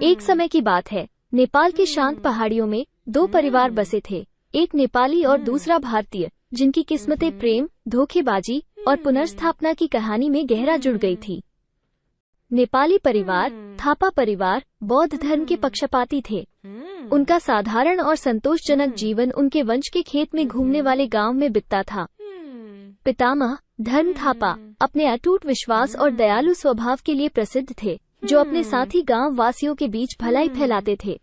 एक समय की बात है, नेपाल के शांत पहाड़ियों में दो परिवार बसे थे, एक नेपाली और दूसरा भारतीय, जिनकी किस्मतें प्रेम, धोखेबाजी और पुनर्स्थापना की कहानी में गहरा जुड़ गई थी। नेपाली परिवार, थापा परिवार, बौद्ध धर्म के पक्षपाती थे। उनका साधारण और संतोषजनक जीवन उनके वंश के खेत में घूमने वाले गांव में बीतता था। पितामह धर्म थापा अपने अटूट विश्वास और दयालु स्वभाव के लिए प्रसिद्ध थे, जो अपने साथी गांव वासियों के बीच भलाई फैलाते थे।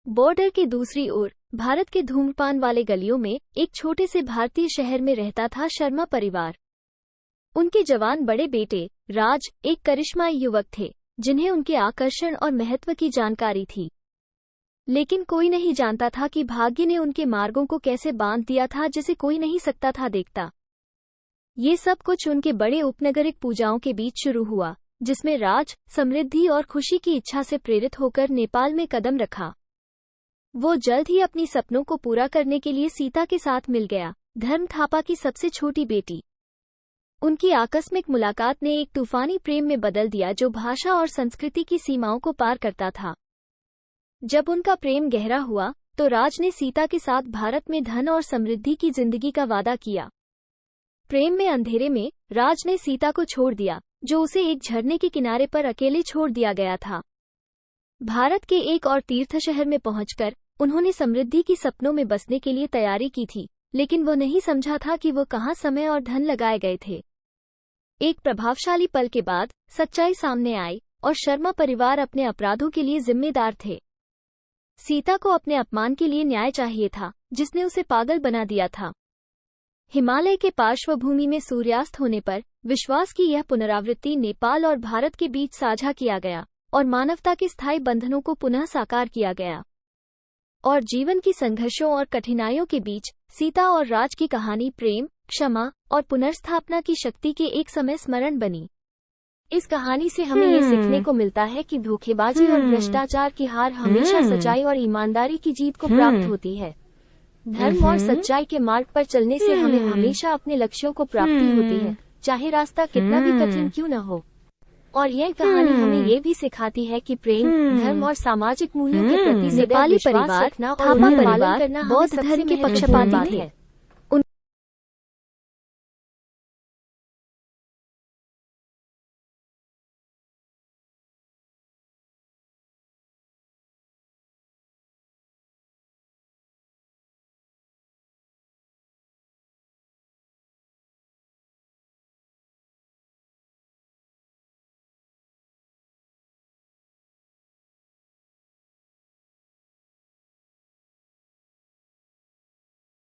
बॉर्डर के दूसरी ओर भारत के धूम्रपान वाले गलियों में एक छोटे से भारतीय शहर में रहता था शर्मा परिवार। उनके जवान बड़े बेटे राज एक करिश्माई युवक थे, जिन्हें उनके आकर्षण और महत्व की जानकारी थी। लेकिन कोई नहीं जानता था कि भाग्य ने उनके मार्गों को कैसे बांध दिया था, जिसे कोई नहीं सकता था देखता। ये सब कुछ उनके बड़े उपनगरिक पूजाओं के बीच शुरू हुआ, जिसमें राज समृद्धि और खुशी की इच्छा से प्रेरित होकर नेपाल में कदम रखा। वो जल्द ही अपनी सपनों को पूरा करने के लिए सीता के साथ मिल गया, धर्म थापा की सबसे छोटी बेटी। उनकी आकस्मिक मुलाकात ने एक तूफानी प्रेम में बदल दिया, जो भाषा और संस्कृति की सीमाओं को पार करता था। जब उनका प्रेम गहरा हुआ, तो राज ने सीता के साथ भारत में धन और समृद्धि की जिंदगी का वादा किया। प्रेम में अंधेरे में राज ने सीता को छोड़ दिया, जो उसे एक झरने के किनारे पर अकेले छोड़ दिया गया था। भारत के एक और तीर्थ शहर में पहुंचकर उन्होंने समृद्धि की सपनों में बसने के लिए तैयारी की थी, लेकिन वो नहीं समझा था कि वो कहां समय और धन लगाए गए थे। एक प्रभावशाली पल के बाद सच्चाई सामने आई और शर्मा परिवार अपने अपराधों के लिए जिम्मेदार थे। सीता को अपने अपमान के लिए न्याय चाहिए था, जिसने उसे पागल बना दिया था। हिमालय के पार्श्वभूमि में सूर्यास्त होने पर विश्वास की यह पुनरावृत्ति नेपाल और भारत के बीच साझा किया गया और मानवता के स्थायी बंधनों को पुनः साकार किया गया। और जीवन की संघर्षों और कठिनाइयों के बीच सीता और राज की कहानी प्रेम, क्षमा और पुनर्स्थापना की शक्ति के एक समय स्मरण बनी। इस कहानी से हमें ये सीखने को मिलता है कि धोखेबाजी और भ्रष्टाचार की हार हमेशा सच्चाई और ईमानदारी की जीत को प्राप्त होती है। धर्म और सच्चाई के मार्ग पर चलने से हमें हमेशा अपने लक्ष्यों को प्राप्ति होती है, चाहे रास्ता कितना भी कठिन क्यों न हो। और यह कहानी हमें ये भी सिखाती है कि प्रेम, धर्म और सामाजिक मूल्यों के प्रति नेपाली परिवार, थापा परिवार बौद्ध धर्म के पक्षपाती थे।